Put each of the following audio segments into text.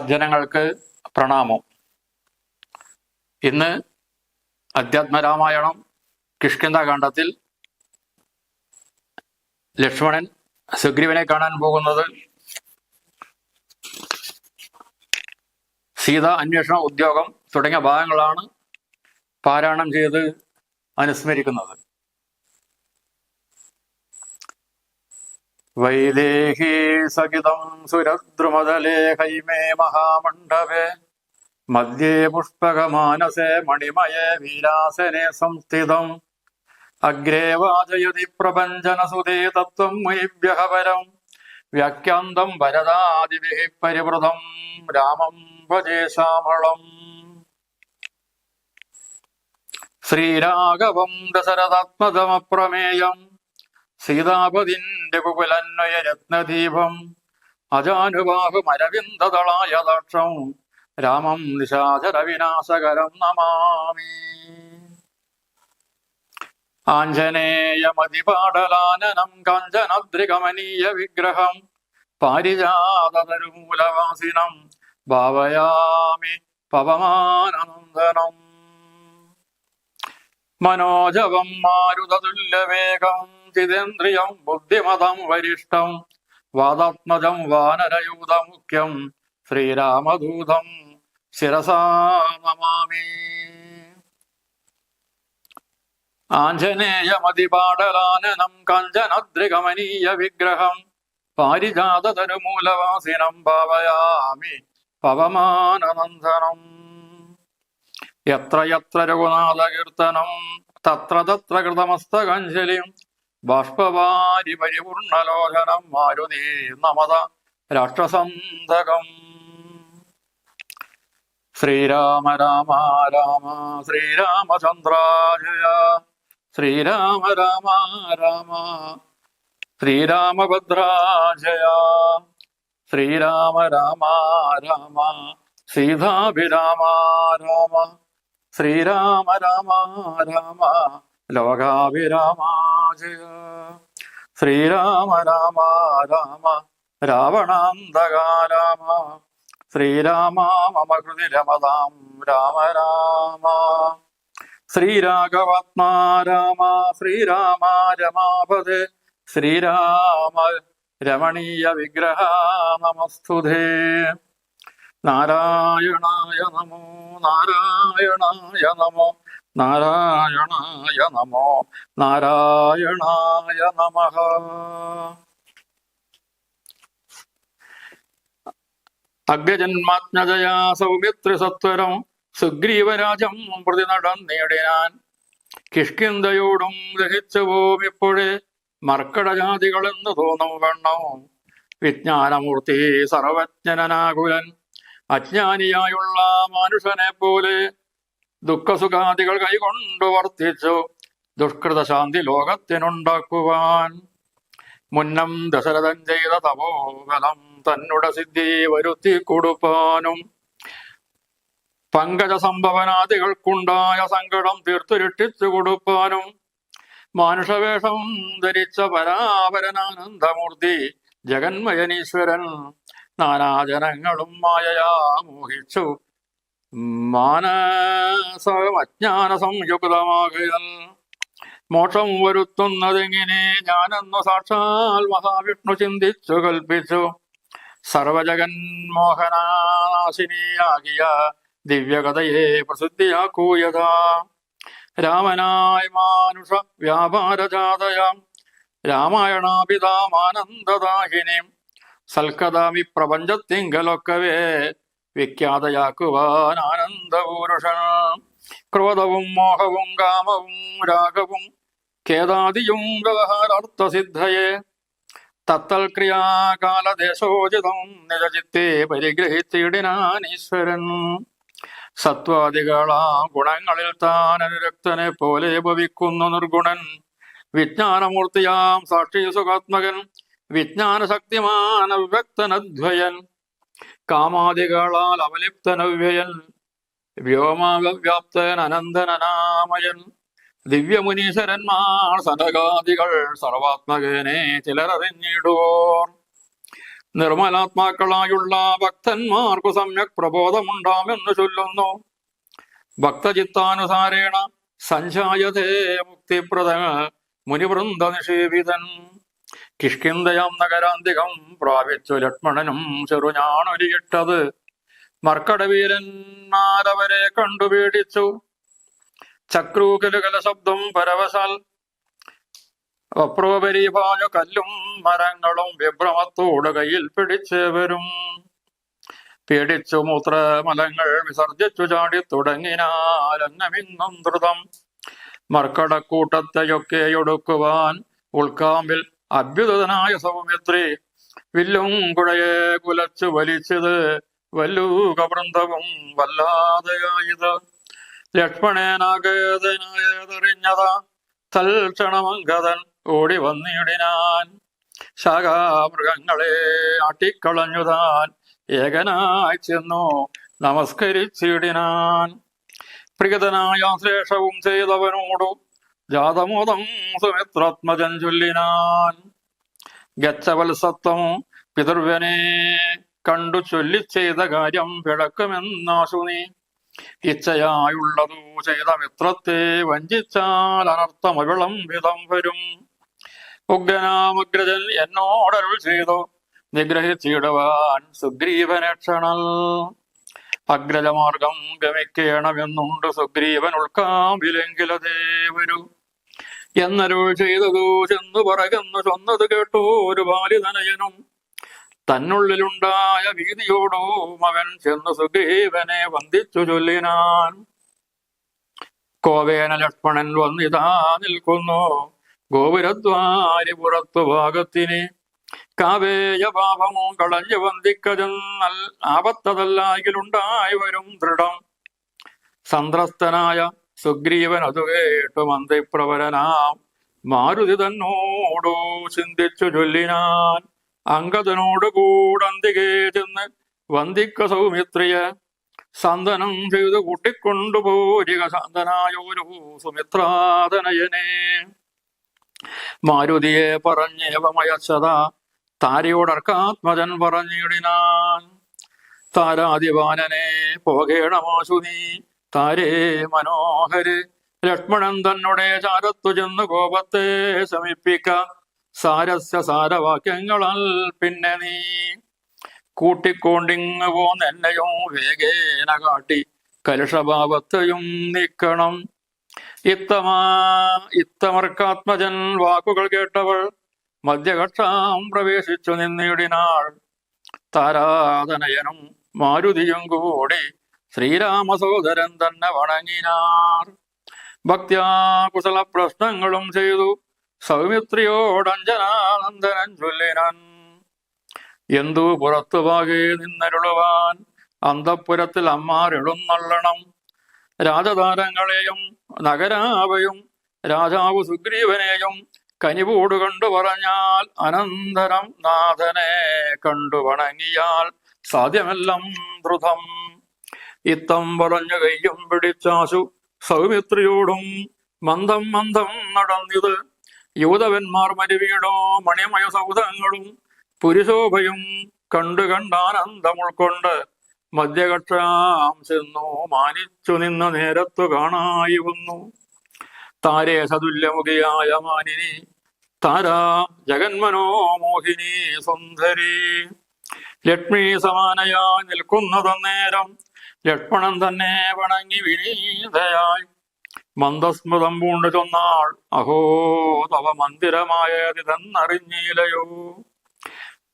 സജ്ജനങ്ങൾക്ക് പ്രണാമം. ഇന്ന് അധ്യാത്മരാമായണം കിഷ്കിന്ധാകാന്ഡത്തിൽ ലക്ഷ്മണൻ സുഗ്രീവനെ കാണാൻ പോകുന്നത് സീതാ അന്വേഷണ ഉദ്യോഗം തുടങ്ങിയ ഭാഗങ്ങളാണ് പാരായണം ചെയ്ത് അനുസ്മരിക്കുന്നത്. വൈദേഹി സഹിതം സുരദ്രുമതലേ ഹൈമേ മഹാമണ്ഡപേ മധ്യേ പുഷ്പകമാനസേ മണിമയേ വീരാസനെ സംസ്ഥിതം അഗ്രേ വാചയതി പ്രപഞ്ചനസുതേ തത്വം മുനിഭ്യഃ പരം വ്യാഖ്യാന്തം ഭരതാദിഭിഃ പരിവൃതം രാമം ഭജേ ശ്യാമളം. ശ്രീരാഘവം ദശരഥാത്മജമപ്രമേയം സീതാപതിന്റെ കുകുലന്വയ രത്നദീപം അജാനുബാഹുമരവിന്ദദളായ ദാക്ഷം രാമം നിശാചര വിനാശകരം നമാമി. ആഞ്ജനേയമതിപാടലാനനം കാഞ്ചനദ്രികമനീയ വിഗ്രഹം പാരിജാതതരുമൂലവാസിനം ഭാവയാമി പവമാനനന്ദനം. മനോജവം മാരുതതുല്യവേഗം ജിതേന്ദ്രിയം ബുദ്ധിമതം വരിഷ്ഠം വാദാത്മജം വാനരയൂഥമുഖ്യം ശ്രീരാമദൂതം ശിരസാ നമാമി. ആഞ്ജനേയമതിപാടലാനനം കാഞ്ചനദ്രികമനീയ വിഗ്രഹം പാരിജാതതരുമൂലവാസിനം ഭാവയാമി പവമാനനന്ദനം. യത്ര യത്ര രഘുനാഥകീർത്തനം തത്ര തത്ര കൃതമസ്തകഞ്ജലിം ബാഷ്പവാരി പരിപൂർണലോചനം മാരുതി നമത രാഷ്ട്രസന്ധകം. ശ്രീരാമ രാമ രാമ ശ്രീരാമചന്ദ്രാജയ ശ്രീരാമ രാമ രാമ ശ്രീരാമഭദ്രാജയ ശ്രീരാമ രാമ രാമ സീതാഭിരാമ രാമ ശ്രീരാമ രാമ രാമ ലോകാഭിരാമാജയ ശ്രീരാമ രാമ രാമ രാവണാന്തകാ രാമ ശ്രീരാമ മമ ഹൃദി രമതാം രാമ രാമ ശ്രീരാഘവാത്മാ രാമ ശ്രീരാമ രമാപദേ ശ്രീരാമ രമണീയ വിഗ്രഹ നമസ്തുതേ. നാരായണായ നമോ നാരായണായ നമോ നാരായണായ നമോ നാരായണായ നമഃ. അഗ്രജന്മാജ്ഞജയാ സൗമിത്രിസത്വരം സുഗ്രീവരാജം പ്രതി നടന്നേടിനാൻ കിഷ്കിന്ധയോടും ദഹിച്ചുപോം ഇപ്പോഴേ മർക്കടജാതികളെന്ന് തോന്നും വണ്ണം വിജ്ഞാനമൂർത്തി സർവജ്ഞനാകുലൻ അജ്ഞാനിയായുള്ള മനുഷ്യനെ പോലെ ദുഃഖസുഖാദികൾ കൈകൊണ്ടു വർത്തിച്ചു ദുഷ്കൃതശാന്തി ലോകത്തിനുണ്ടാക്കുവാൻ മുന്നം ദശരഥൻ ചെയ്ത തപോബലം തന്നുടെ സിദ്ധി വരുത്തി കൊടുപ്പാനും പങ്കജ സംഭവനാദികൾക്കുണ്ടായ സങ്കടം തീർത്തു രക്ഷിച്ചു കൊടുപ്പാനും മാനുഷവേഷം ധരിച്ച പരാപരനാനന്ദമൂർത്തി ജഗന്മയനീശ്വരൻ നാനാജനങ്ങളും മായയാ മോഹിച്ചു അജ്ഞാന സംയുക്തമാകയാൽ മോക്ഷം വരുത്തുന്നതെങ്ങനെ ഞാനെന്നു സാക്ഷാൽ മഹാവിഷ്ണു ചിന്തിച്ചു കൽപ്പിച്ചു സർവജഗന്മോഹനാശിനിയാകിയ ദിവ്യകഥയെ പ്രസിദ്ധിയാക്കൂയതാ രാമനായ മാനുഷ വ്യാപാരജാതയാം രാമായണാപിതാമാനന്ദദാഹിനിം സൽക്കഥാമി പ്രപഞ്ചത്തിങ്കലൊക്കവേ വിഖ്യാതയാക്കുവാൻ ആനന്ദപൂരുഷൻ ക്രോധവും മോഹവും കാമവും രാഗവും ഖേദാദിയും വ്യവഹാരാർത്ഥസിദ്ധയെ തത്തൽ ക്രിയാകാലദേശോചിതം നിജചിത്തെ പരിഗ്രഹിച്ചിടിനാൻ ഈശ്വരൻ. സത്വാദികളാം ഗുണങ്ങളിൽ താൻ അനുരക്തനെ പോലെ ഭവിക്കുന്നു നിർഗുണൻ വിജ്ഞാനമൂർത്തിയാം സാക്ഷി സുഖാത്മകൻ വിജ്ഞാനശക്തിമാൻ അവ്യക്തനദ്വയൻ കാമാദികളാൽ അവലിപ്തനവ്യയൻ വ്യോമവ്യാപ്തൻ അനന്തനാമയൻ ദിവ്യമുനീശ്വരന്മാർ സനകാദികൾ സർവാത്മകനെ ചിലരറിഞ്ഞിടുവോർ നിർമ്മലാത്മാക്കളായുള്ള ഭക്തന്മാർക്കു സമ്യക് പ്രബോധമുണ്ടാമെന്ന് ചൊല്ലുന്നു. ഭക്തചിത്താനുസാരേണ സഞ്ജായതേ മുക്തിപ്രദ മുനിവൃന്ദ നിഷേവിതൻ. കിഷ്കിന്ധയാം നഗരാന്തികം പ്രാപിച്ചു ലക്ഷ്മണനും ചെറുഞാണൊലിയിട്ടത്. മർക്കടവീരന്മാരവരെ കണ്ടുപീഡിച്ചു. ചക്രൂകലുകല ശബ്ദം പരവശാൽ വപ്രോപരിപാഞ്ഞു കല്ലും മരങ്ങളും വിഭ്രമത്തോട് കയ്യിൽ പിടിച്ചവരും. പേടിച്ചു മൂത്രമലങ്ങൾ വിസർജിച്ചു ചാടി തുടങ്ങിനാലന്നമിന്നും ദ്രുതം. മർക്കടക്കൂട്ടത്തെയൊക്കെ ഒടുക്കുവാൻ ഉൾക്കാമ്പിൽ അഭ്യുതനായ സൗമിത്രി വില്ലും കുഴയെ കുലച്ചു വലിച്ചത്. വല്ലൂകവൃന്ദവും വല്ലാതെയായത് ലക്ഷ്മണനാഗതനായതറിഞ്ഞതാ. തൽക്ഷണമംഗതൻ ഓടി വന്നിടിനാൻ. ശാഖാമൃഗങ്ങളെ ആട്ടിക്കളഞ്ഞുതാൻ ഏകനായി ചെന്നു നമസ്കരിച്ചിടിനാൻ. പ്രിയതനായ ശ്രേഷവും ചെയ്തവനോടു ജാതമോദം സുമിത്രാത്മജൻ ചൊല്ലിനാൻ. ഗച്ഛവത്സത്വം പിതൃവ്യനെ കണ്ടു ചൊല്ലി ചെയ്ത കാര്യം പിഴക്കുമെന്നാശു നീ. ഇച്ഛയായുള്ളതു ചെയ്ത മിത്രത്തെ വഞ്ചിച്ചാൽ അനർത്ഥമവിളംബിതം വരും. ഉഗ്രനാമഗ്രജൻ എന്നോടരുൾ ചെയ്തു നിഗ്രഹിച്ചിടുവാൻ സുഗ്രീവനക്ഷണൽ. അഗ്രജമാർഗം ഗമിക്കണമെന്നുണ്ട് സുഗ്രീവൻ ഉൾക്കാമ്പിലെങ്കിലതേ വരൂ എന്നരുൾ ചെയ്തതു ചെന്നു പറകെന്നു ചൊന്നത് കേട്ടു ഒരു ബാലിതനയനും. തന്നുള്ളിലുണ്ടായ ഭീതിയോടും അവൻ ചെന്നു സുഗ്രീവനെ വന്ദിച്ചു ചൊല്ലിനാൻ. കോവേന ലക്ഷ്മണൻ വന്നിതാ നിൽക്കുന്നു ഗോപുരദ്വാരി പുറത്തു ഭാഗത്തിന്. കാവേയ പാപമോ കളഞ്ഞു വന്ദിക്കതെന്നൽ ആപത്തതല്ലായിലുണ്ടായി വരും ദൃഢം. സന്ത്രസ്തനായ സുഗ്രീവൻ അതു കേട്ടു മന്ത്രിപ്രവരനാം മാരുതി തന്നോടു ചിന്തിച്ചു ചൊല്ലിനാൻ. അങ്കദനോട് കൂടന്തികേ ചെന്ന് വന്ദിക്ക സൗമിത്രിയ. സന്തനം ചെയ്തു കൂട്ടിക്കൊണ്ടുപോരിക ശാന്തനായൊരു സുമിത്രാതനയനെ. മാരുതിയെ പറഞ്ഞേവമയച്ചത താരയോടർക്കാത്മജൻ പറഞ്ഞിടിനാൻ. താരാതിവാനനെ പോകേണമാശു നീ താരേ മനോഹര്. ലക്ഷ്മണൻ തന്നെ ചാരത്തു ചെന്ന് കോപത്തെ ശമിപ്പിക്ക. സാരസ്യ സാരവാക്യങ്ങളാൽ പിന്നെ നീ കൂട്ടിക്കൊണ്ടിങ്ങ് പോന്നെന്നെയും വേഗേന കാട്ടി കലുഷഭാവത്തെയും നീക്കണം. ഇത്തമർക്കാത്മജൻ വാക്കുകൾ കേട്ടവൾ മധ്യകക്ഷാം പ്രവേശിച്ചു നിന്നിടിനാൾ. താരാതനയനും മാരുതിയും കൂടി ശ്രീരാമസോദരൻ തന്നെ വണങ്ങിനാർ. ഭക്ത്യാ കുശല പ്രശ്നങ്ങളും ചെയ്തു സൗമിത്രിയോടഞ്ജനാനന്ദനൻ ചൊല്ലിനാൻ. എന്തു പുറത്തുപാകെ നിന്നരുളുവാൻ അന്തഃപുരത്തിൽ അമ്മാരെഴുന്നള്ളണം. രാജതാരങ്ങളെയും നഗരാവയും രാജാവ് സുഗ്രീവനെയും കനിവോട് കണ്ടു പറഞ്ഞാൽ അനന്തരം നാഥനെ കണ്ടു വണങ്ങിയാൽ സാധ്യമെല്ലാം ദ്രുതം. ഇത്തം പറഞ്ഞു കയ്യും പിടിച്ചാശു സൗമിത്രിയോടും മന്ദം മന്ദം നടന്നിത്. യൂതവന്മാർ മരുവീടോ മണിമയ സൗധങ്ങളും പുരുഷോഭയും കണ്ടു കണ്ടാനന്ദം ഉൾക്കൊണ്ട് മധ്യകക്ഷാം ചെന്നു മാനിച്ചു നിന്ന നേരത്തു കാണായി വന്നു. താരേ സതുല്യമുഖിയായ മാനിനി താരാ ജഗന്മനോമോഹിനി സുന്ദരി. ലക്ഷ്മി സമാനയായി നിൽക്കുന്നതന്നേരം ലക്ഷ്മണൻ തന്നെ വണങ്ങി വിനീതയായി മന്ദസ്മൃതം പൂണ്ടു ചൊന്നാൾ. അഹോ തവ മന്ദിരമായതിതെന്നറിഞ്ഞീലയോ.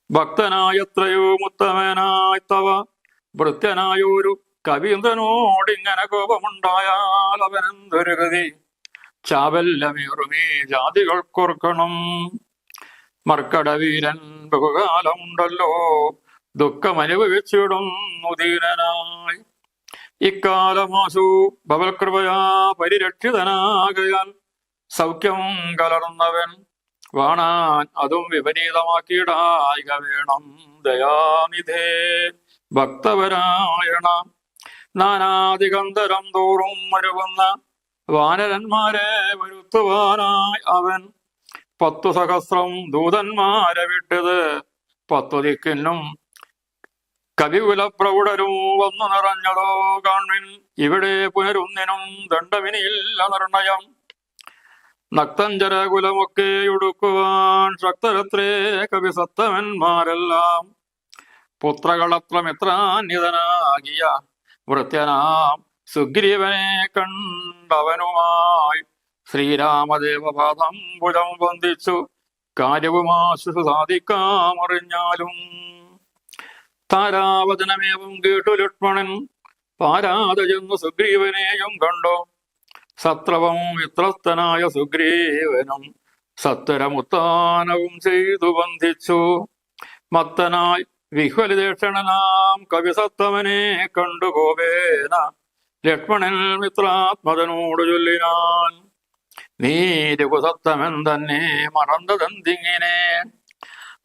ഭക്തനായത്രയോ മുത്തമനായി തവ ഭൃത്യനായൊരു കവീന്ദ്രനോടിങ്ങനെ കോപമുണ്ടായാൽ അവനെന്തൊരു ഗതി. ചാവല്ലമേറുമേ ജാതികൾക്കൊർക്കണം. മർക്കടവീരൻ ബഹുകാലമുണ്ടല്ലോ ദുഃഖമനുഭവിച്ചിടുന്നു ദീനനായി. ഇക്കാലമാശു ഭവൽകൃപയാ പരിരക്ഷിതനാകയാൽ സൗഖ്യം കലർന്നവൻ വാണാൻ അതും വിപരീതമാക്കിയിടായിക വേണം. ദയാനിധേ ഭക്തപരായണ. നാനാദിഗന്ധരം തോറും വരുവുന്ന വാനരന്മാരെ വരുത്തുവാനായി അവൻ 10 സഹസ്രം ദൂതന്മാരെ വിട്ടത് പത്തു ദിക്കിനും കവികുല പ്രൗഢരും വന്നു നിറഞ്ഞതോ കാൺമിൻ. ഇവിടെ പുനരൊന്നിനും ദണ്ഡവിനിയില്ല നിർണയം. നക്തഞ്ചരകുലമൊക്കെ ഒടുക്കുവാൻ ശക്തരത്രേ കവിസത്തമന്മാരെല്ലാം. പുത്രകളത്ര മിത്രാന്യതനാകിയ വൃത്യനാം സുഗ്രീവനെ കണ്ടവനുമായി ശ്രീരാമദേവപാദം ഭുജം വന്ദിച്ചു കാര്യവുമാശു സാധിക്കാമറിഞ്ഞാലും. താരാവചനമേവം കേട്ടു ലക്ഷ്മണൻ പാരാതെ ചെന്നു സുഗ്രീവനെയും കണ്ടു. സത്രവം മിത്രസ്ഥനായ സുഗ്രീവനും സത്വരമുത്താനവും ചെയ്തു ബന്ധിച്ചു. മത്തനായി വിഹ്വലിദേക്ഷണനാം കവിസത്തമനെ കണ്ടു കോപേന ലക്ഷ്മണൻ മിത്രാത്മതനോട് ചൊല്ലിനാൻ. നീ രഘുസത്തമൻ തന്നെ മറന്നതെന്തിങ്ങനെ?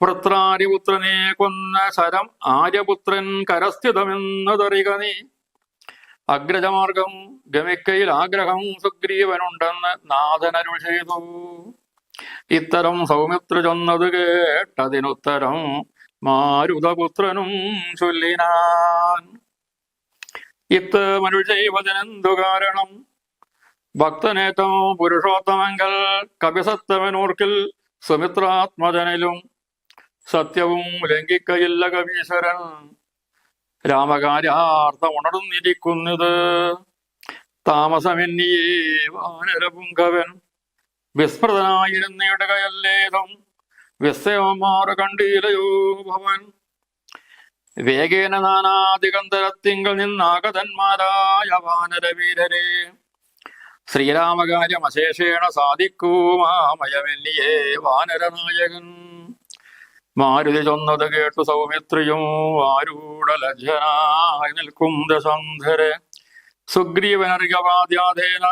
വൃത്രാര്യപുത്രനെ കൊന്ന ശരം ആര്യപുത്രൻ കരസ്ഥിതമെന്നതറിക നീ. അഗ്രജമാർഗം ഗമിക്കയിൽ ആഗ്രഹം സുഗ്രീവനുണ്ടെന്ന് നാഥനരുൾ ചെയ്തു. ഇത്തരം സൗമിത്ര ചൊന്നത് കേട്ടതിനുത്തരം മാരുതപുത്രനും ചൊല്ലിനാൻ. ഇത്ത് മനുൾ ചെയ്വതിനെന്തു കാരണം? ഭക്തനേറ്റം പുരുഷോത്തമങ്കൽ കവിസത്തവനോർക്കിൽ സുമിത്രാത്മജനിലും സത്യവും ലംഘിക്കയില്ല കവീശ്വരൻ. രാമകാര്യാർത്ഥം ഉണർന്നിരിക്കുന്നത് താമസമെന്നിയേ വാനരപുങ്കവൻ. വിസ്മൃതനായിരുന്നിടുകയല്ലേതും വിസ്മയമാറു കണ്ടീലയോ ഭവൻ. വേഗേന നാനാദിഗന്ധരത്തിങ്കൽ നിന്നാഗതന്മാരായ വാനരവീരരെ ശ്രീരാമകാര്യമശേഷേണ സാധിക്കൂമാമയമെന്നിയേ വാനരനായകൻ. മാരുതി ചൊന്നത് കേട്ടു സൗമിത്രിയും ആരൂഢലജ്ജനായി നിൽക്കും ദശാന്ധരെ. സുഗ്രീവനർഘവാദ്യാധേന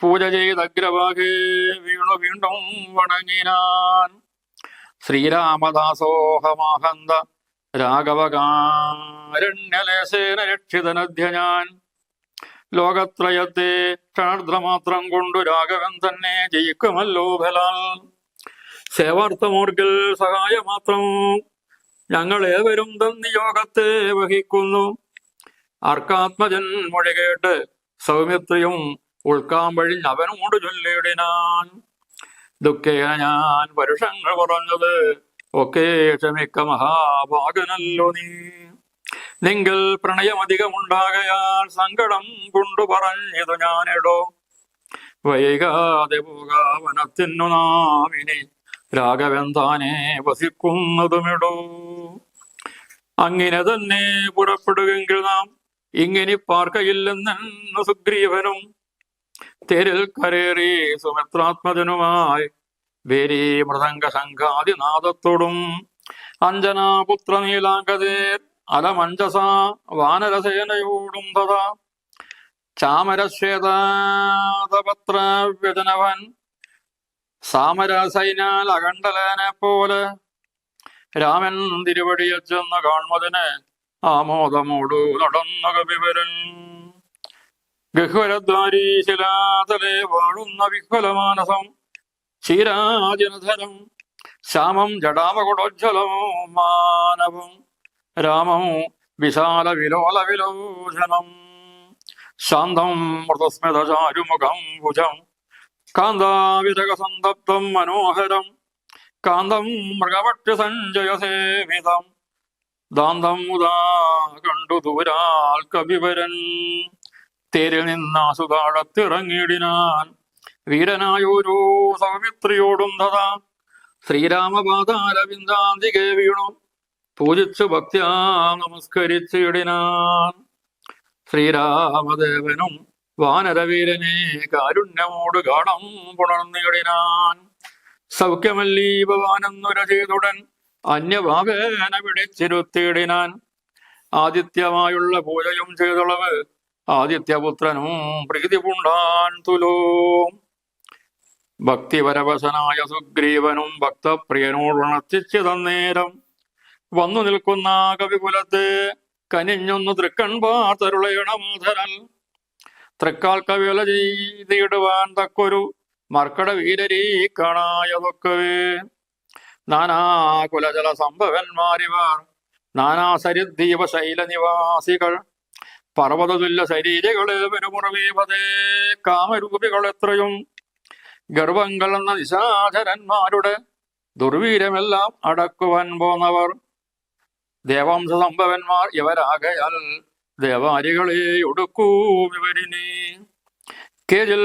പൂജ ചെയ്തഗ്രഭാഗേ വീണു വീണ്ടും വണങ്ങിനാൻ. ശ്രീരാമദാസോഹമാഹന്ത രാഘവകാരണ്യലേശേന രക്ഷിതനധ്യ ഞാൻ. ലോകത്രയത്തെ ക്ഷണർദ്രമാത്രം കൊണ്ടു രാഘവൻ തന്നെ ജയിക്കുമല്ലോ ബലാൽ. സേവാർത്ഥമോർക്കിൽ സഹായമാത്രം ഞങ്ങളേവരും തന്നിയോഗത്തെ വഹിക്കുന്നു. അർക്കാത്മജൻ മൊഴി കേട്ട് സൗമിത്രിയും ഉൾക്കാമ്പഴിഞ്ഞ് അവനോട് ചൊല്ലിയിടിനാൻ. ദുഃഖേന ഞാൻ പരുഷങ്ങൾ പറഞ്ഞത് ഒക്കെ ക്ഷമിക്ക മഹാഭാഗനല്ലോ നീ. നിങ്ങൾ പ്രണയമധികമുണ്ടാകയാൽ സങ്കടം കൊണ്ടു പറഞ്ഞതു ഞാനിടോ. വൈകാതെ പോകാവനത്തിനു നാം ഇനി രാഘവൻ താനെ വസിക്കുന്നതുമിടോ. അങ്ങനെ തന്നെ പുറപ്പെടുകെങ്കിൽ നാം ഇങ്ങനെ പാർക്കയില്ലെന്നു സുഗ്രീവനും തേരിൽ കരേറി സുമിത്രാത്മജനുമായി വേരി മൃദംഗ ശംഖാദിനാദത്തോടും അഞ്ജനാപുത്ര നീലാങ്കതേർ അലമഞ്ജസ വാനരസേനയോടും തഥാ ചാമരശ്വേതാപത്ര വ്യജനവൻ സാമരസൈനാൽ അകണ്ഡലനെ പോലെ രാമൻ തിരുവടിയെച്ചെന്ന് കാൺമതിന് ആമോദമോടു നടന്ന കവിവരൻ. ഗഹ്വരദ്വാരീ ശിലാതലെ വാഴുന്ന വിഹ്വലമാനസം ക്ഷീരാജനധരം ശ്യാമം ജടാമകുടോജ്വലമോ മാനവം രാമം വിശാല വിലോല വിലോചനം ശാന്തം മൃതസ്മിതചാരുമുഖം ഭുജം കാന്താവിരകസന്തപ്തം മനോഹരം കാന്തം മൃഗപക്ഷ്യ സഞ്ജയ സേവിതം ദാന്തം മുതാ കണ്ടു ദൂരാൽ കവിവരൻ. തേരിൽ നിന്നാസുതാഴത്തിറങ്ങിയിടിനാൻ വീരനായൊരു സൗമിത്രിയോടും തഥാ ശ്രീരാമപാദാരവിന്ദാന്തികെ വീണു പൂജിച്ചു ഭക്ത്യാ നമസ്കരിച്ചിടിനാൻ. ശ്രീരാമദേവനും വാനരവീരനെ കാരുണ്യമോട് ഗാഠം പുണർന്നിടിനാൻ. സൗഖ്യമല്ലീ ഭവാനെന്നുര ചെയ്തുടൻ അന്യഭാവേന പിടിച്ചിരുത്തിയിടിനാൻ. ആദിത്യമായുള്ള പൂജയും ചെയ്തുളവ് ആദിത്യപുത്രനും പ്രീതി പൂണ്ടാൻ തുലോ. ഭക്തിപരവശനായ സുഗ്രീവനും ഭക്തപ്രിയനോടുണർത്തിച്ചു തന്നേരം വന്നു നിൽക്കുന്ന കവികുലത്തെ കനിഞ്ഞൊന്നു തൃക്കൺ പാർത്തരുളയണമാധരൽ. തൃക്കാൽ കവില ചെയ്തിടുവാൻ തക്കൊരു മർക്കട വീരരീ കാണായതൊക്കവേ നാനാ കുലജല സംഭവന്മാരിവർ, നാനാ സരിദ്വീപ ശൈല നിവാസികൾ, പർവ്വതതുല്യ ശരീരകളെ പെരുമുറവീപതേ കാമരൂപികൾ എത്രയും, ഗർവങ്ങൾ എന്ന നിശാചരന്മാരുടെ ദുർവീര്യമെല്ലാം അടക്കുവാൻ പോന്നവർ, ദേവാംശ സംഭവന്മാർ ഇവരാകയാൽ ദേവാരികളെ ഒടുക്കൂം ഇവരിനി. കേജിൽ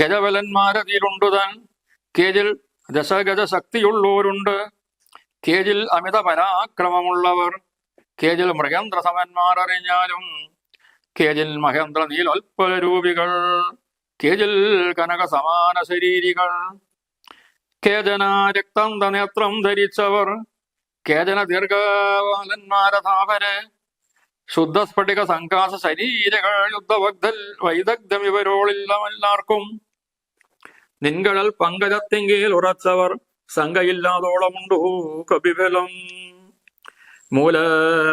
ഗജബലന്മാരതിലുണ്ടുതാൻ, കേജിൽ ദശഗജ ശക്തിയുള്ളവരുണ്ട്, കേജിൽ അമിത പരാക്രമമുള്ളവർ, കേജിൽ മൃഗേന്ദ്ര സമന്മാർ അറിഞ്ഞാലും, കേജിൽ മഹേന്ദ്ര നീലോൽപ്പല രൂപികൾ, കേജിൽ കനക സമാന ശരീരികൾ, കേജന രക്താന്ത നേത്രം ധരിച്ചവർ, കേജന ദീർഘവാലന്മാരഥാപരെ, ശുദ്ധസ്ഫടിക സംഘാസ ശരീരകൾ, യുദ്ധവഗ്ധൽ വൈദഗ്ധ്യം ഇവരോളില്ലമെല്ലാവർക്കും, നിൻകടൽ പങ്കജത്തിങ്കയിൽ ഉറച്ചവർ, സംഘയില്ലാതോളമുണ്ടു കപിബലം. മൂല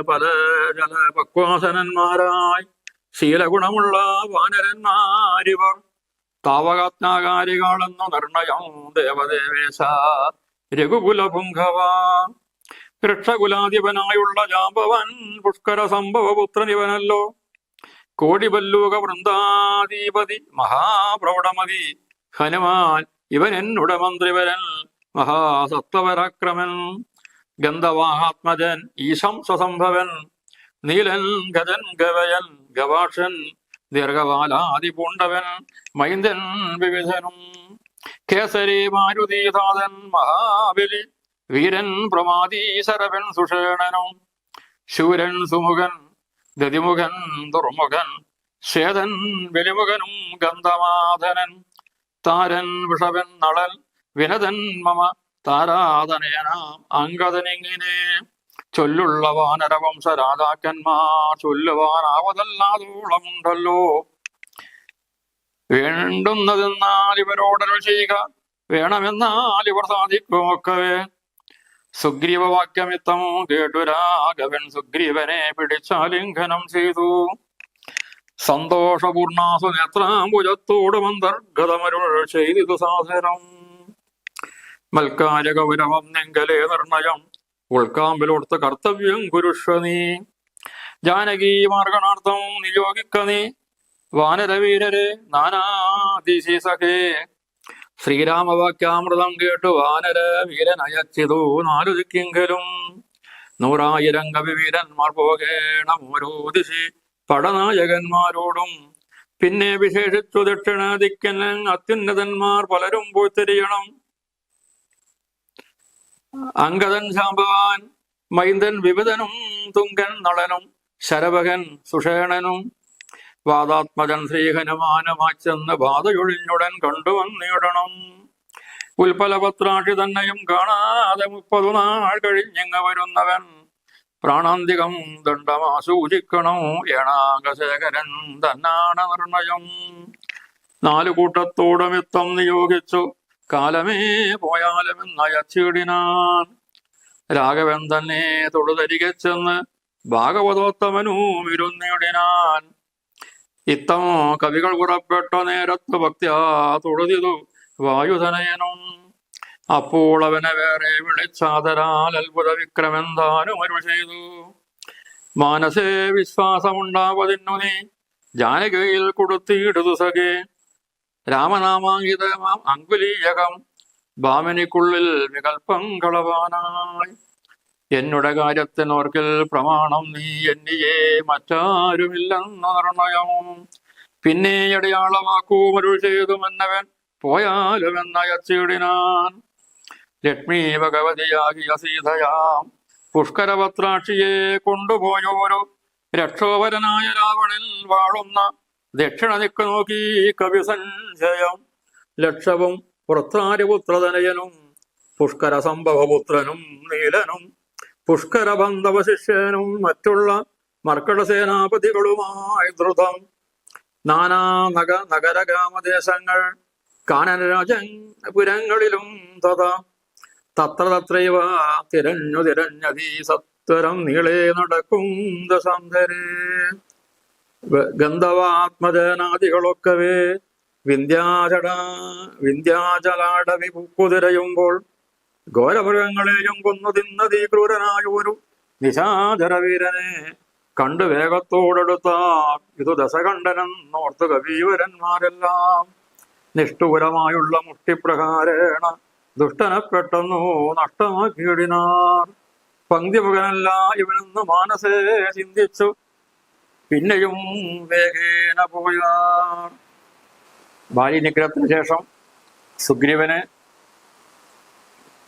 പല ജല പക്വാസനന്മാരായി ശീലഗുണമുള്ള വാനരന്മാരിവർ, താവകാജ്ഞാകാരികളെന്ന നിർണയം ദേവദേവേശ രഘുകുല പുംഗവ. വൃക്ഷകുലാധിപനായുള്ള ജാമ്പവൻ പുഷ്കര സംഭവപുത്രനിവനല്ലോ, കോടിവല്ലൂക വൃന്ദാധിപതി മഹാപ്രൗഢമതി ഹനുമാൻ ഇവൻ എന്നുട മന്ത്രിവരൻ മഹാസത്വപരാക്രമൻ, ഗന്ധവാഹാത്മജൻ ഈശം സ്വസംഭവൻ, നീലൻ ഗജൻ ഗവയൻ ഗവാക്ഷൻ ദീർഘവാലാദിപൂണ്ടവൻ മൈന്ദൻ വിവിധനും, കേസരി മാരുതീതാതൻ മഹാബലി വീരൻ പ്രമാദീശരവൻ സുഷേണനും, ശൂരൻ സുമുഖൻ ദതിമുഖൻ ദുർമുഖൻ ശ്വേതൻ ബലിമുഖനും ഗന്ധമാധനൻ, താരൻ വിഷവൻ നളൻ വിനതൻ മമ താരാതനയനാം അങ്കദനിങ്ങനെ, ചൊല്ലുള്ള വാനരവംശ രാജാക്കന്മാർ ചൊല്ലുവാനാവതല്ലാതോളമുണ്ടല്ലോ. വേണ്ടുന്നതെന്നാൽ ഇവരോടരുൾ ചെയ്യുക, വേണമെന്നാൽ ഇവർ സാധിക്കുമൊക്കവേ. സുഗ്രീവവാക്യമിത്തം കേട്ടു രാഘവൻ സുഗ്രീവനെ പിടിച്ചാലിംഘനം ചെയ്തു, സന്തോഷപൂർണാസു നേത്രാംബുജത്തോടും അന്തർഗതമരുൾ ചെയ്തിതു സാദരം. മൽക്കാര ഗൗരവം നെങ്കലേ നിർണയം ഉൾക്കാമ്പിലോടുത്ത് കർത്തവ്യം കുരുഷ്വ നീ, ജാനകീ മാർഗണാർത്ഥം നിയോഗിക്ക നീ വാനരവീരരെ നാനാദിശി സഖേ. ശ്രീരാമവാക്യാമൃതം കേട്ടു വാനര വീരൻ അയച്ചിതു നാലു ദിക്കിങ്കലും, 100,000 കവിവീരന്മാർ പോകേണം ഓരോ ദിശി പടനായകന്മാരോടും, പിന്നെ വിശേഷിച്ചു ദക്ഷിണ ദിക്കൻ അത്യുന്നതന്മാർ പലരും പോയി തിരിയണം. അങ്കദൻ ശാംബവാൻ മൈന്ദൻ വിവിധനും തുങ്കൻ നളനും ശരഭകൻ സുഷേണനും, വാദാത്മജൻ ശ്രീഹനുമാനമാച്ചെന്ന് ബാധയൊഴിഞ്ഞുടൻ കണ്ടുവന്നിടണം. ഉൽപ്പലപത്രാക്ഷി തന്നെയും കാണാതെ 30 നാൾ കഴിഞ്ഞിങ്ങ വരുന്നവൻ, പ്രാണാന്തികം ദണ്ഡമാസൂചിക്കണം ഏണാംഗശേഖരൻ തന്നാണ് നിർണയം. 4 കൂട്ടത്തോടുമിത്തം നിയോഗിച്ചു കാലമേ പോയാലുമെന്നയച്ചിടിനാൻ, രാഘവൻ തന്നെ തൊടുതരികെ ചെന്ന് ഭാഗവതോത്തമനും ഇരുന്നിടിനാൻ. ഇത്തം കവികൾ പുറപ്പെട്ട നേരത്ത് ഭക്ത്യാ തൊടുതിതു വായുധനയനും, അപ്പോൾ അവനെ വേറെ വിളിച്ചാതരാൽ അത്ഭുത വിക്രമെന്താനും അരുൾ ചെയ്തു. മാനസേ വിശ്വാസമുണ്ടാവതിന്നു നീ ജാനകിയിൽ കൊടുത്തിടുതു സഖേ, രാമനാമാങ്കിതമാം അങ്കുലീയകം ഭാമിനിക്കുള്ളിൽ വികൽപ്പം കളവാനായി. എന്നുടെ കാര്യത്തിനോർക്കിൽ പ്രമാണം നീ എന്നിയെ മറ്റാരുമില്ലെന്ന നിർണയം. പിന്നെ അടയാളമാക്കൂമരുൾ ചെയ്തുമെന്നവൻ പോയാലുമെന്നയച്ചിടിനാൻ. ലക്ഷ്മി ഭഗവതിയാകിയ സീതയാം പുഷ്കരപത്രാക്ഷിയെ കൊണ്ടുപോയോരോ രക്ഷോപരനായ രാവണൻ വാഴുന്ന ദക്ഷിണ ദിക്ക് നോക്കി കവി സഞ്ജയം. ലക്ഷവും വൃത്രാരിപുത്രതനയനും പുഷ്കര സംഭവപുത്രനും നീലനും പുഷ്കരബന്ധവ ശിഷ്യനും മറ്റുള്ള മർക്കടസേനാപതികളുമായി ദ്രുതം നാനാ നഗരഗ്രാമദേശങ്ങൾ കാനന രാജപുരങ്ങളിലും തഥാ തത്ര തത്രൈവ തിരഞ്ഞതീ സത്വരം നീളേ നടക്കും ദശാന്തരേ. ഗന്ധവാത്മജനാദികളൊക്കവേ വിന്ധ്യാചലാടവി കുതിരയുമ്പോൾ ഘോരമൃഗങ്ങളെയും കൊന്നു തിന്നതീ ക്രൂരനായ ഒരു നിശാചരവീരനെ കണ്ടു വേഗത്തോടെടുത്താർ ഇതു ദശകണ്ഠനെന്നോർത്തു കവീവരന്മാരെല്ലാം നിഷ്ഠൂരമായുള്ള മുഷ്ടിപ്രകാരേണ ദുഷ്ടനെ പെട്ടെന്നു നഷ്ടമാക്കിയിടിനാർ. പങ്ക്തിമുഖനല്ല ഇവനെന്ന് മാനസേ ചിന്തിച്ചു പിന്നെയും വേഗേന പോയാർ. ബാലിനിഗ്രഹത്തിന് ശേഷം സുഗ്രീവന്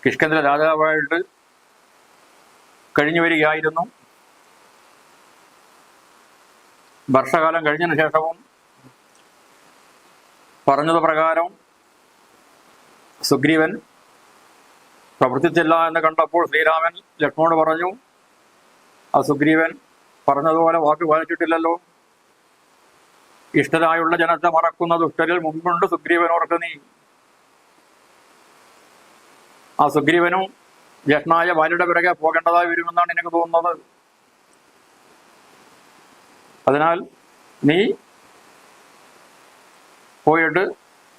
കിഷ്കിന്ധ രാജാവായിട്ട് കഴിഞ്ഞു വരികയായിരുന്നു. വർഷകാലം കഴിഞ്ഞതിന് ശേഷവും പറഞ്ഞത് പ്രകാരം സുഗ്രീവൻ പ്രവർത്തിച്ചില്ല എന്ന് കണ്ടപ്പോൾ ശ്രീരാമൻ ലക്ഷ്മണോട് പറഞ്ഞു, ആ സുഗ്രീവൻ പറഞ്ഞതുപോലെ വാക്ക് പാലിച്ചിട്ടില്ലല്ലോ. ഇഷ്ടരായുള്ള ജനത്തെ മറക്കുന്ന ദുഷ്ടരിൽ മുമ്പുണ്ട് സുഗ്രീവനോർക്ക് നീ. ആ സുഗ്രീവനും ജ്യേഷ്ഠനായ ബാലിയുടെ പിറകെ പോകേണ്ടതായി വരുമെന്നാണ് എനിക്ക് തോന്നുന്നത്. അതിനാൽ നീ പോയിട്ട്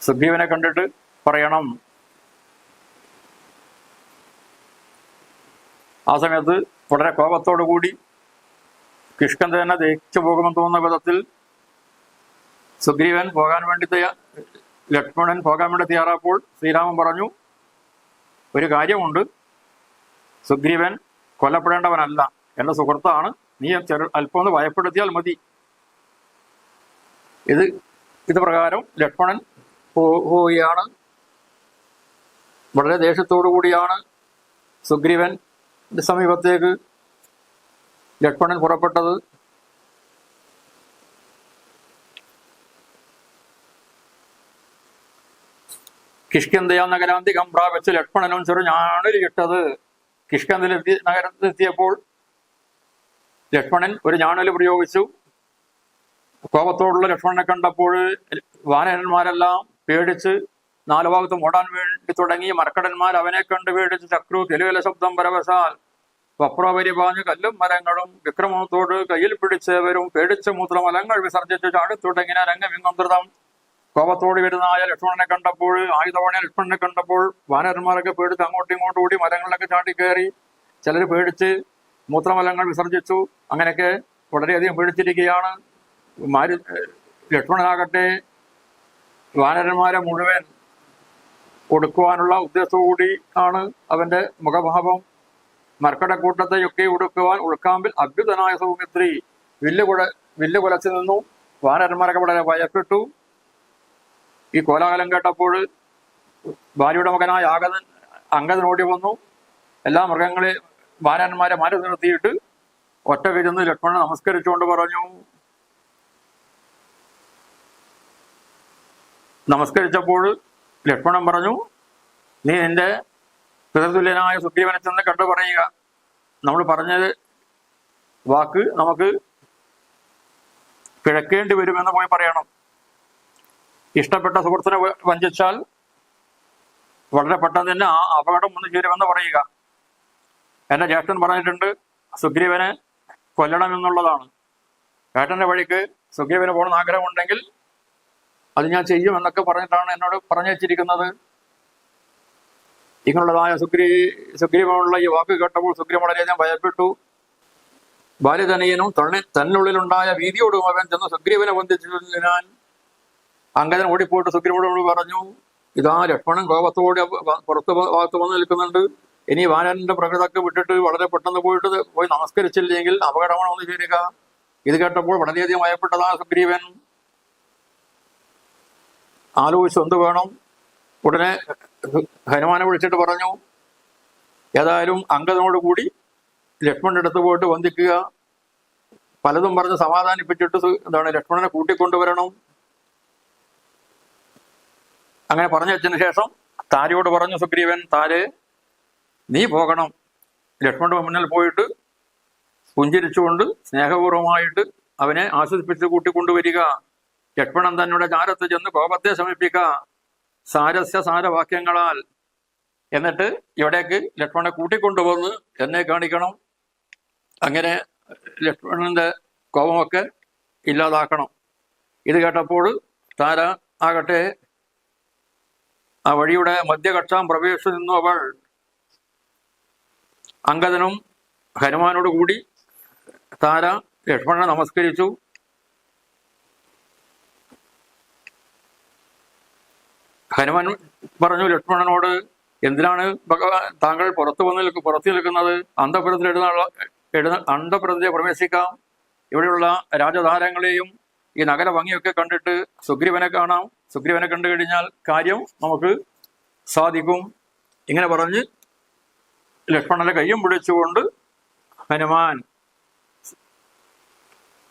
സുഗ്രീവനെ കണ്ടിട്ട് പറയണം. ആ സമയത്ത് വളരെ കോപത്തോടു കൂടി കിഷ്കിന്ധ തന്നെ ദഹിച്ചു പോകുമെന്ന് തോന്നുന്ന വിധത്തിൽ സുഗ്രീവൻ പോകാൻ വേണ്ടി ലക്ഷ്മണൻ പോകാൻ വേണ്ടി തയ്യാറായപ്പോൾ ശ്രീരാമൻ പറഞ്ഞു, ഒരു കാര്യമുണ്ട്, സുഗ്രീവൻ കൊല്ലപ്പെടേണ്ടവനല്ല, എന്റെ സുഹൃത്താണ്, നീ അല്പം ഒന്ന് ഭയപ്പെടുത്തിയാൽ മതി. ഇത് പ്രകാരം ലക്ഷ്മണൻ പോവുകയാണ്. വളരെ ദേഷ്യത്തോടു കൂടിയാണ് സുഗ്രീവൻ സമീപത്തേക്ക് ലക്ഷ്മണൻ പുറപ്പെട്ടത്. കിഷ്കിന്ധയ നഗരാന്തികം പ്രാപിച്ച് ലക്ഷ്മണനും ചെറുഞാണലിട്ടത്. നഗരത്തിലെത്തിയപ്പോൾ ലക്ഷ്മണൻ ഒരു ഞാണല് പ്രയോഗിച്ചു. കോപത്തോടുള്ള ലക്ഷ്മണനെ കണ്ടപ്പോൾ വാനരന്മാരെല്ലാം പേടിച്ച് നാലു ഭാഗത്തും ഓടാൻ വേണ്ടി തുടങ്ങി. മരക്കടന്മാർ അവനെ കണ്ട് പേടിച്ച് ചക്രു തെലുവില ശബ്ദം പരവശാൽ വപ്രപരിപാഞ്ഞ് കല്ലും മരങ്ങളും വിക്രമത്തോട് കയ്യിൽ പിടിച്ചവരും പേടിച്ച് മൂത്രമലങ്ങൾ വിസർജിച്ച് ചാടിത്തുടങ്ങിന രംഗവിംഗൃതം. കോപത്തോട് വരുന്നതായ ലക്ഷ്മണനെ കണ്ടപ്പോൾ, ആയുധവാണ ലക്ഷ്മണനെ കണ്ടപ്പോൾ വാനരന്മാരൊക്കെ പേടിച്ച് അങ്ങോട്ടും ഇങ്ങോട്ടും കൂടി മരങ്ങളിലൊക്കെ ചാടിക്കയറി. ചിലർ പേടിച്ച് മൂത്രമലങ്ങൾ വിസർജിച്ചു. അങ്ങനെയൊക്കെ വളരെയധികം പേടിച്ചിരിക്കുകയാണ്. ലക്ഷ്മണനാകട്ടെ വാനരന്മാരെ മുഴുവൻ ഒടുക്കുവാനുള്ള ഉദ്ദേശത്തോടുകൂടി ആണ് അവന്റെ മുഖഭാവം. മർക്കടക്കൂട്ടത്തെയൊക്കെ ഒടുക്കുവാൻ ഉൾക്കാമ്പിൽ അഭ്യുതനായ സൗമിത്രി വില്ല് കുലച്ചു നിന്നു. വാനരന്മാരൊക്കെ വളരെ ഭയപ്പെട്ടു. ഈ കോലാഹലം കേട്ടപ്പോൾ ഭാര്യയുടെ മകനായ അംഗദൻ ഓടി വന്നു. എല്ലാ വാനരന്മാരെ മാറ്റി നിർത്തിയിട്ട് ഒറ്റ വിരുന്ന് ലക്ഷ്മണൻ നമസ്കരിച്ചുകൊണ്ട് പറഞ്ഞു. നമസ്കരിച്ചപ്പോൾ ലക്ഷ്മണൻ പറഞ്ഞു, നീ നിന്റെ പിതൃതുല്യനായ സുഗ്രീവനെ ചെന്ന് കണ്ടു പറയുക. നമ്മൾ പറഞ്ഞ വാക്ക് നമുക്ക് പിഴക്കേണ്ടി വരുമെന്ന് പോയി പറയണം. ഇഷ്ടപ്പെട്ട സുഹൃത്തിനെ വഞ്ചിച്ചാൽ വളരെ പെട്ടെന്ന് തന്നെ ആ അപകടം വന്നു ചേരുമെന്ന് പറയുക. എന്റെ ജ്യേഷ്ഠൻ പറഞ്ഞിട്ടുണ്ട് സുഗ്രീവനെ കൊല്ലണമെന്നുള്ളതാണ്. ഏട്ടന്റെ വഴിക്ക് സുഗ്രീവന് പോകണമെന്ന് ആഗ്രഹമുണ്ടെങ്കിൽ അത് ഞാൻ ചെയ്യും എന്നൊക്കെ പറഞ്ഞിട്ടാണ് എന്നോട് പറഞ്ഞു വെച്ചിരിക്കുന്നത്. ഇങ്ങനെയുള്ളതായ സുഗ്രീവനുള്ള ഈ വാക്ക് കേട്ടപ്പോൾ സുഗ്രീവൻ വളരെയധികം ഭയപ്പെട്ടു. ബാല്യതനയനും തന്നുള്ളിലുണ്ടായ ഭീതിയോടും അവൻ ചെന്ന് സുഗ്രീവനെ വന്ദിച്ചു. ഞാൻ അംഗദൻ ഓടിപ്പോയിട്ട് സുഗ്രീവനോട് പറഞ്ഞു, ഇതാ ലക്ഷ്മണൻ കോപത്തോടെ ഭാഗത്ത് വന്ന് നിൽക്കുന്നുണ്ട്. ഇനി വാനരന്റെ പ്രകൃതൊക്കെ വിട്ടിട്ട് വളരെ പെട്ടെന്ന് പോയി നമസ്കരിച്ചില്ലെങ്കിൽ അപകടമാണ് വന്നു ചേരുക. ഇത് കേട്ടപ്പോൾ വളരെയധികം ഭയപ്പെട്ടതാണ് സുഗ്രീവൻ. ആലോചിച്ച് എന്ത് വേണം. ഉടനെ ഹനുമാനെ വിളിച്ചിട്ട് പറഞ്ഞു, ഏതായാലും അംഗദനോട് കൂടി ലക്ഷ്മണന്റെ അടുത്ത് പോയിട്ട് വന്ദിക്കുക. പലതും പറഞ്ഞ് സമാധാനിപ്പിച്ചിട്ട് ലക്ഷ്മണനെ കൂട്ടിക്കൊണ്ടുവരണം. അങ്ങനെ പറഞ്ഞു വെച്ചതിന് ശേഷം താരയോട് പറഞ്ഞു സുഗ്രീവൻ, താരെ നീ പോകണം. ലക്ഷ്മണന്റെ മുന്നിൽ പോയിട്ട് പുഞ്ചിരിച്ചുകൊണ്ട് സ്നേഹപൂർവമായിട്ട് അവനെ ആസ്വദിപ്പിച്ച് കൂട്ടിക്കൊണ്ടുവരിക. ലക്ഷ്മണൻ തന്നോട് ചാരത്ത് ചെന്ന് കോപത്തെ ശമിപ്പിക്കുക സാരവാക്യങ്ങളാൽ. എന്നിട്ട് ഇവിടേക്ക് ലക്ഷ്മണനെ കൂട്ടിക്കൊണ്ടുവന്ന് എന്നെ കാണിക്കണം. അങ്ങനെ ലക്ഷ്മണന്റെ കോപമൊക്കെ ഇല്ലാതാക്കണം. ഇത് കേട്ടപ്പോൾ താര ആകട്ടെ ആ വഴിയുടെ മധ്യകക്ഷാം പ്രവേശിച്ചു നിന്നു. അവൾ അംഗദനും ഹനുമാനോട് കൂടി താര ലക്ഷ്മണനെ നമസ്കരിച്ചു. ഹനുമാൻ പറഞ്ഞു ലക്ഷ്മണനോട്, എന്തിനാണ് ഭഗവാൻ താങ്കൾ പുറത്തു നിൽക്കുന്നത്? അന്തപുരത്തിലെ പ്രവേശിക്കാം. ഇവിടെയുള്ള രാജധാരങ്ങളെയും ഈ നഗര ഭംഗിയൊക്കെ കണ്ടിട്ട് സുഗ്രീവനെ കാണാം. സുഗ്രീവനെ കണ്ടു കഴിഞ്ഞാൽ കാര്യം നമുക്ക് സാധിക്കും. ഇങ്ങനെ പറഞ്ഞ് ലക്ഷ്മണന്റെ കയ്യും പിടിച്ചുകൊണ്ട് ഹനുമാൻ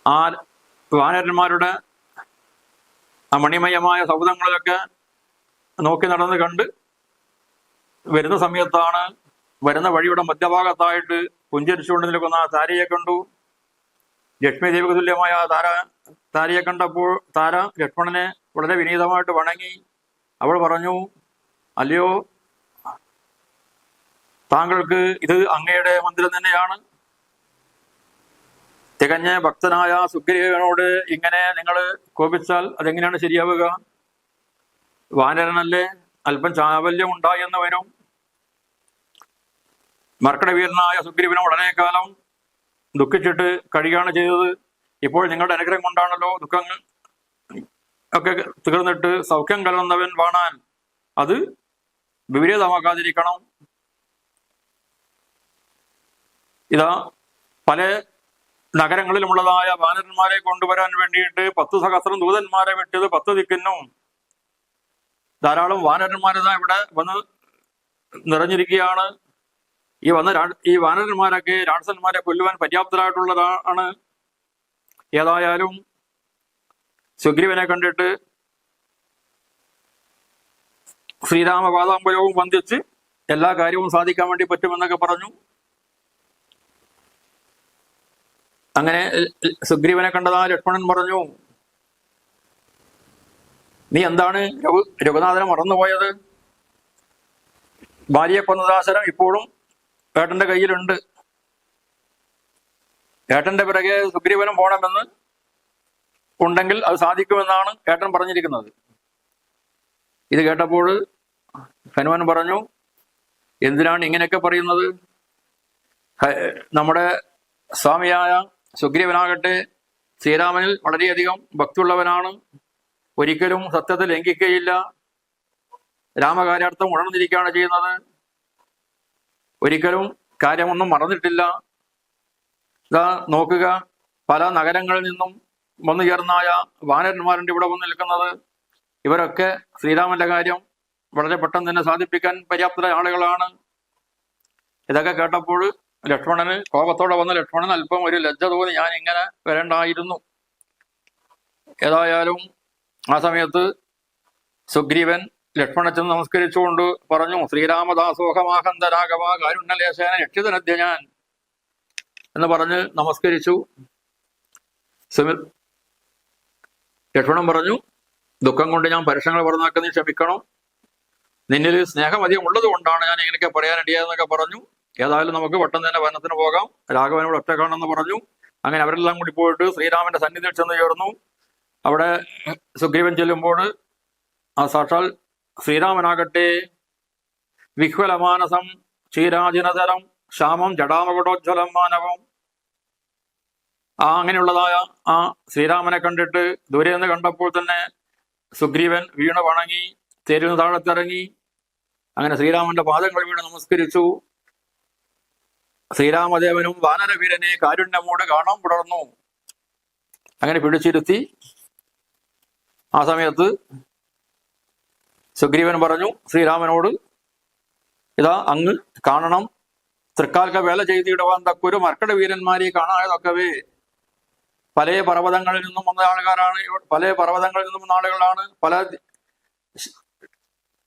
ആ വാനരന്മാരുടെ ആ മണിമയമായ സൗധങ്ങളിലൊക്കെ നോക്കി നടന്ന് കണ്ട് വരുന്ന സമയത്താണ് വരുന്ന വഴിയുടെ മധ്യഭാഗത്തായിട്ട് പുഞ്ചരിച്ചുകൊണ്ട് നിൽക്കുന്ന താരയെ കണ്ടു. ലക്ഷ്മി ദേവിക്ക് തുല്യമായ താരയെ കണ്ടപ്പോൾ താര ലക്ഷ്മണനെ വളരെ വിനീതമായിട്ട് വണങ്ങി. അവൾ പറഞ്ഞു, അല്ലയോ താങ്കൾക്ക് ഇത് അങ്ങയുടെ മന്ദിരം തന്നെയാണ്. തികഞ്ഞ ഭക്തനായ സുഗ്രീവനോട് ഇങ്ങനെ നിങ്ങൾ കോപിച്ചാൽ അതെങ്ങനെയാണ് ശരിയാവുക? വാനരനല്ലേ, അല്പം ചാവല്യം ഉണ്ടായി എന്ന് വരും. മർക്കടവീരനായ സുഗ്രീവനും വളരെ കാലം ദുഃഖിച്ചിട്ട് കഴിയുകയാണ് ചെയ്തത്. ഇപ്പോൾ നിങ്ങളുടെ അനുഗ്രഹം കൊണ്ടാണല്ലോ ദുഃഖങ്ങൾ ഒക്കെ തീർന്നിട്ട് സൗഖ്യം കലർന്നവൻ വാണാൻ. അത് വിപരീതമാക്കാതിരിക്കണം. ഇതാ പല നഗരങ്ങളിലുമുള്ളതായ വാനരന്മാരെ കൊണ്ടുവരാൻ വേണ്ടിയിട്ട് 10 സഹസ്രം ദൂതന്മാരെ വിട്ടത് 10 ദിക്കിനും ധാരാളം വാനരന്മാരിതാ ഇവിടെ വന്ന് നിറഞ്ഞിരിക്കുകയാണ്. ഈ വാനരന്മാരൊക്കെ രാക്ഷസന്മാരെ കൊല്ലുവാൻ പര്യാപ്തരായിട്ടുള്ളതാണ്. ഏതായാലും സുഗ്രീവനെ കണ്ടിട്ട് ശ്രീരാമപാദാംബുജവും വന്ദിച്ച് എല്ലാ കാര്യവും സാധിക്കാൻ വേണ്ടി പറ്റുമെന്നൊക്കെ പറഞ്ഞു. അങ്ങനെ സുഗ്രീവനെ കണ്ടതാ ലക്ഷ്മണൻ പറഞ്ഞു, നീ എന്താണ് രഘുനാഥനെ മറന്നുപോയത്? ഭാര്യയെ കൊന്നദാസരം ഇപ്പോഴും ഏട്ടന്റെ കയ്യിലുണ്ട്. ഏട്ടന്റെ പിറകെ സുഗ്രീവനും പോണമെന്ന് ഉണ്ടെങ്കിൽ അത് സാധിക്കുമെന്നാണ് ഏട്ടൻ പറഞ്ഞിരിക്കുന്നത്. ഇത് കേട്ടപ്പോൾ ഹനുമാൻ പറഞ്ഞു, എന്തിനാണ് ഇങ്ങനെയൊക്കെ പറയുന്നത്? നമ്മുടെ സ്വാമിയായ സുഗ്രീവനാകട്ടെ ശ്രീരാമനിൽ വളരെയധികം ഭക്തിയുള്ളവനാണ്. ഒരിക്കലും സത്യത്തെ ലംഘിക്കുകയില്ല. രാമകാര്യാർത്ഥം ഉണർന്നിരിക്കുകയാണ് ചെയ്യുന്നത്. ഒരിക്കലും കാര്യമൊന്നും മറന്നിട്ടില്ല. ഇതാ നോക്കുക, പല നഗരങ്ങളിൽ നിന്നും വന്നു ചേർന്നായ വാനരന്മാരുണ്ട് ഇവിടെ വന്ന് നിൽക്കുന്നത്. ഇവരൊക്കെ ശ്രീരാമന്റെ കാര്യം വളരെ പെട്ടെന്ന് തന്നെ സാധിപ്പിക്കാൻ പര്യാപ്തരായ ആളുകളാണ്. ഇതൊക്കെ കേട്ടപ്പോൾ ലക്ഷ്മണന് കോപത്തോടെ വന്ന ലക്ഷ്മണൻ അല്പം ഒരു ലജ്ജ തോന്നി, ഞാൻ ഇങ്ങനെ വരണ്ടായിരുന്നു. ഏതായാലും ആ സമയത്ത് സുഗ്രീവൻ ലക്ഷ്മണൻ ചെന്ന് നമസ്കരിച്ചുകൊണ്ട് പറഞ്ഞു, ശ്രീരാമദാസോഹമാഹന്തരാഘവ കാരുണ്യലേശേന രക്ഷിതനദ്യ ഞാൻ എന്ന് പറഞ്ഞ് നമസ്കരിച്ചു. ലക്ഷ്മണൻ പറഞ്ഞു, ദുഃഖം കൊണ്ട് ഞാൻ പരുഷങ്ങൾ പറഞ്ഞാക്കി നീ ക്ഷമിക്കണം. നിന്നിൽ സ്നേഹം അധികം ഉള്ളത് കൊണ്ടാണ് ഞാൻ ഇങ്ങനെയൊക്കെ പറയാനിടയാന്നൊക്കെ പറഞ്ഞു. ഏതായാലും നമുക്ക് പെട്ടെന്ന് തന്നെ വനത്തിന് പോകാം, രാഘവനോട് ഒറ്റ കാണണമെന്ന് പറഞ്ഞു. അങ്ങനെ അവരെല്ലാം കൂടി പോയിട്ട് ശ്രീരാമന്റെ സന്നിധിയിൽ ചെന്ന് ചേർന്നു. അവിടെ സുഗ്രീവൻ ചെല്ലുമ്പോൾ ആ സാക്ഷാൽ ശ്രീരാമനാകട്ടെ വിഹ്വലമാനസം ക്ഷീരാജിനതരം ശ്യാമം ജടാമകുടോജ്വലം മാനവം. അങ്ങനെയുള്ളതായ ആ ശ്രീരാമനെ കണ്ടിട്ട് ദൂരെ നിന്ന് കണ്ടപ്പോൾ തന്നെ സുഗ്രീവൻ വീണ് വണങ്ങി തേരിൽ നിന്ന് താഴത്തിറങ്ങി. അങ്ങനെ ശ്രീരാമന്റെ പാദങ്ങൾ വീണ് നമസ്കരിച്ചു. ശ്രീരാമദേവനും വാനരവീരനെ കാരുണ്യമോട് കാണാൻ പുലർന്നു. അങ്ങനെ പിടിച്ചിരുത്തി. ആ സമയത്ത് സുഗ്രീവൻ പറഞ്ഞു ശ്രീരാമനോട്, ഇതാ അങ്ങ് കാണണം, തൃക്കാൽക്ക വേല ചെയ്തിടുവാൻ തക്കൊരു മർക്കട വീരന്മാരെ കാണാതൊക്കവേ പല പർവ്വതങ്ങളിൽ നിന്നും വന്ന ആളുകാരാണ്. പല പർവ്വതങ്ങളിൽ നിന്നും വന്ന ആളുകളാണ്. പല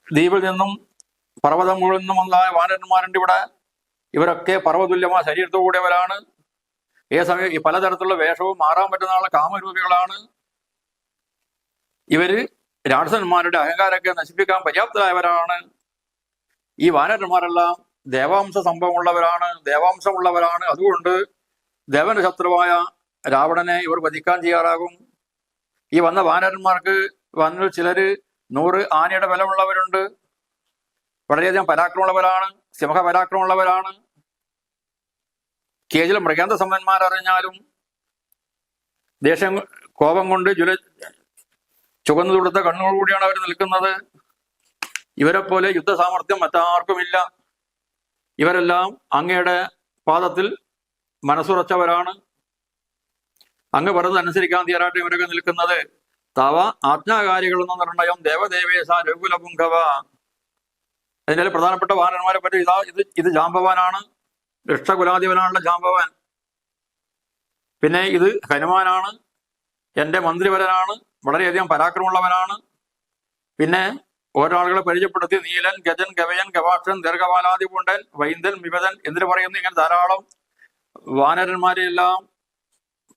ദ്വീപിൽ നിന്നും പർവ്വതങ്ങളിൽ നിന്നും വന്ന വാനരന്മാരുണ്ട് ഇവിടെ. ഇവരൊക്കെ പർവ്വതുല്യമായ ശരീരത്തോടെയവരാണ്. സമയം ഈ പലതരത്തിലുള്ള വേഷവും മാറാൻ പറ്റുന്ന ആളെ കാമരൂപികളാണ്. ഇവര് രാക്ഷസന്മാരുടെ അഹങ്കാരമൊക്കെ നശിപ്പിക്കാൻ പര്യാപ്തരായവരാണ്. ഈ വാനരന്മാരെല്ലാം ദേവാംശ സംഭവമുള്ളവരാണ്, ദേവാംശമുള്ളവരാണ്. അതുകൊണ്ട് ദേവന്റെ ശത്രുവായ രാവണനെ ഇവർ വധിക്കാൻ തയ്യാറാകും. ഈ വന്ന വാനരന്മാർക്ക് വന്ന ചിലര് 100 ആനയുടെ ബലമുള്ളവരുണ്ട്. വളരെയധികം പരാക്രമമുള്ളവരാണ്, സിംഹ പരാക്രമമുള്ളവരാണ്. കേജിൽ മൃഗാന്ത സമ്പന്മാരറിഞ്ഞാലും ദേഷ്യം കോപം കൊണ്ട് ചുവന്നു തുടുത്ത കണ്ണുകളോടുകൂടിയാണ് അവർ നിൽക്കുന്നത്. ഇവരെ പോലെ യുദ്ധസാമർഥ്യം മറ്റാർക്കുമില്ല. ഇവരെല്ലാം അങ്ങയുടെ പാദത്തിൽ മനസ്സുറച്ചവരാണ്. അങ്ങ് പറഞ്ഞത് അനുസരിക്കാൻ തീരാട്ട് ഇവരൊക്കെ നിൽക്കുന്നത്. തവ ആജ്ഞാകാരികളെന്ന നിർണയം ദേവദേവേശ രഘുകുലപുങ്കവ. അതിന്റെ പ്രധാനപ്പെട്ട വാനന്മാരെ പറ്റി ഇത് ജാമ്പവാനാണ്, ഇഷ്ടകുലാധിപനാണുള്ള ജാമ്പവാൻ. പിന്നെ ഇത് ഹനുമാനാണ്, എൻ്റെ മന്ത്രിവരനാണ്, വളരെയധികം പരാക്രമമുള്ളവനാണ്. പിന്നെ ഓരോളുകളെ പരിചയപ്പെടുത്തി നീലൻ, ഗജൻ, ഗവയൻ, ഗവാക്ഷൻ, ദീർഘപാലാദിപുണ്ടൻ, വൈന്ദൻ, വിപതൻ എന്തിനു പറയുന്നു. ഇങ്ങനെ ധാരാളം വാനരന്മാരെയെല്ലാം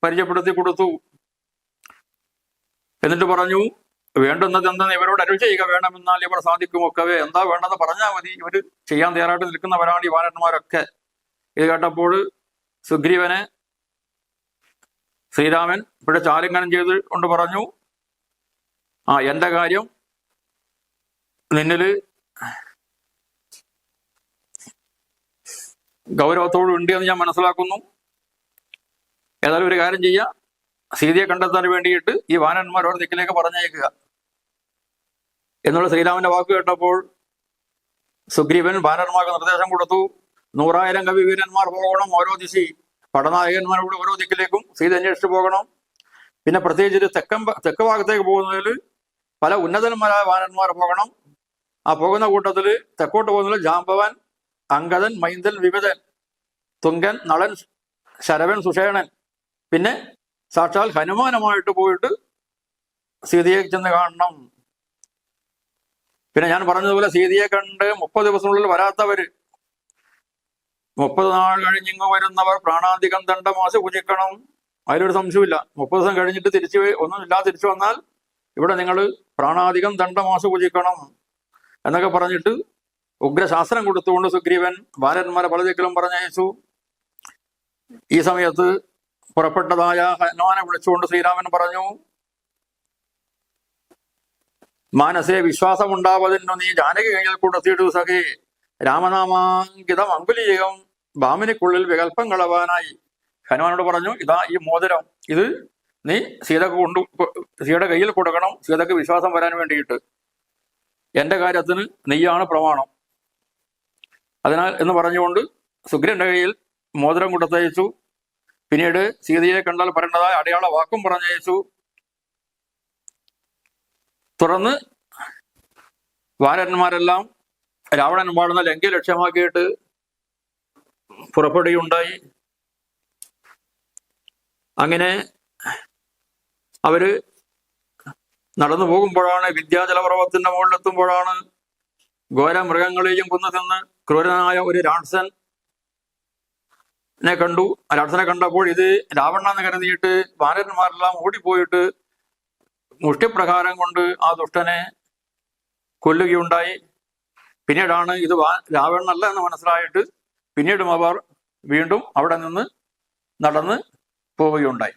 പരിചയപ്പെടുത്തി കൊടുത്തു. എന്നിട്ട് പറഞ്ഞു, വേണ്ടുന്നത് എന്തെന്ന് ഇവരോട് അരുൾ ചെയ്യുക വേണമെന്നാൽ ഇവർ സാധിക്കുമൊക്കവേ. എന്താ വേണ്ടെന്ന് പറഞ്ഞാൽ മതി, ഇവർ ചെയ്യാൻ തയ്യാറായിട്ട് നിൽക്കുന്നവരാണ് ഈ വാനരന്മാരൊക്കെ. ഇത് കേട്ടപ്പോൾ സുഗ്രീവനെ ശ്രീരാമൻ ഇവിടെ ആലിംഗനം ചെയ്ത് കൊണ്ട് പറഞ്ഞു, എൻ്റെ കാര്യം നിന്നില് ഗൗരവത്തോട് ഉണ്ട് എന്ന് ഞാൻ മനസ്സിലാക്കുന്നു. ഏതായാലും ഒരു കാര്യം ചെയ്യുക, സീതയെ കണ്ടെത്താൻ വേണ്ടിയിട്ട് ഈ വാനന്മാർ ഓരോ ദിക്കിലേക്ക് പറഞ്ഞയക്കുക എന്നുള്ള ശ്രീരാമന്റെ വാക്ക് കേട്ടപ്പോൾ സുഗ്രീവൻ വാനന്മാർക്ക് നിർദ്ദേശം കൊടുത്തു. 100,000 കവിവീരന്മാർ പോകണം ഓരോ ദിശി. പടനായകന്മാരോട് ഓരോ ദിക്കിലേക്കും സീത അന്വേഷിച്ച് പോകണം. പിന്നെ പ്രത്യേകിച്ച് തെക്ക് ഭാഗത്തേക്ക് പോകുന്നതിൽ പല ഉന്നതന്മാരായ വാനന്മാർ പോകണം. ആ പോകുന്ന കൂട്ടത്തിൽ തെക്കോട്ട് പോകുന്നതിൽ ജാമ്പവൻ, അങ്കദൻ, മൈന്ദൻ, വിവിധൻ, തുങ്കൻ, നളൻ, ശരവൻ, സുഷേണൻ, പിന്നെ സാക്ഷാൽ ഹനുമാനുമായിട്ട് പോയിട്ട് സീതയെ ചെന്ന് കാണണം. പിന്നെ ഞാൻ പറഞ്ഞതുപോലെ സീതയെ കണ്ട് 30 ദിവസത്തിനുള്ളിൽ വരാത്തവര്, 30 നാൾ കഴിഞ്ഞിങ്ങ് വരുന്നവർ പ്രാണാധികം ദണ്ഡമാസി പൂജിക്കണം. അതിലൊരു സംശയമില്ല. 30 ദിവസം കഴിഞ്ഞിട്ട് ഒന്നുമില്ലാതെ തിരിച്ചു വന്നാൽ ഇവിടെ നിങ്ങൾ പ്രാണാധികം ദണ്ഡമാസി പൂജിക്കണം എന്നൊക്കെ പറഞ്ഞിട്ട് ഉഗ്രശാസനം കൊടുത്തുകൊണ്ട് സുഗ്രീവൻ വാനന്മാരെ പല ദിക്കിലും പറഞ്ഞയച്ചു. ഈ സമയത്ത് പുറപ്പെട്ടതായ ഹനുമാനെ വിളിച്ചുകൊണ്ട് ശ്രീരാമൻ പറഞ്ഞു, മാനസേ വിശ്വാസമുണ്ടാവതിനു നീ ജാനകി കയ്യിൽ കൊടുത്തിട്ടു സഖി. രാമനാമാങ്കിതം അങ്കുലീകം ഭാമിനിക്കുള്ളിൽ വികല്പം കളവാനായി. ഹനുമാനോട് പറഞ്ഞു, ഇതാ ഈ മോതിരം, ഇത് നീ സീതയുടെ കയ്യിൽ കൊടുക്കണം, സീതക്ക് വിശ്വാസം വരാൻ വേണ്ടിയിട്ട്. എന്റെ കാര്യത്തിന് നീയാണ് പ്രമാണം. അതിനാൽ എന്ന് പറഞ്ഞുകൊണ്ട് സുഗ്രീവന്റെ കയ്യിൽ മോതിരം കൊടുത്തയച്ചു. പിന്നീട് സീതയെ കണ്ടാൽ പറയേണ്ടതായ അടയാള വാക്കും പറഞ്ഞയച്ചു. തുടർന്ന് വാനരന്മാരെല്ലാം രാവണൻ വാഴുന്ന ലങ്കയെ ലക്ഷ്യമാക്കിയിട്ട് പുറപ്പെടുകയുണ്ടായി. അങ്ങനെ അവര് നടന്നു പോകുമ്പോഴാണ്, വിദ്യാചലപർവ്വതത്തിന്റെ മുകളിലെത്തുമ്പോഴാണ് ഘോര മൃഗങ്ങളെയും കൊന്നു തിന്ന് ക്രൂരനായ ഒരു രാക്ഷസനെ കണ്ടു. ആ രാക്ഷസനെ കണ്ടപ്പോൾ ഇത് രാവണനെന്ന് കരുതിയിട്ട് വാനരന്മാരെല്ലാം ഓടിപ്പോയിട്ട് മുഷ്ടിപ്രകാരം കൊണ്ട് ആ ദുഷ്ടനെ കൊല്ലുകയുണ്ടായി. പിന്നീടാണ് ഇത് രാവണനല്ല എന്ന് മനസ്സിലായിട്ട് പിന്നീടും അവർ വീണ്ടും അവിടെ നിന്ന് നടന്ന് പോവുകയുണ്ടായി.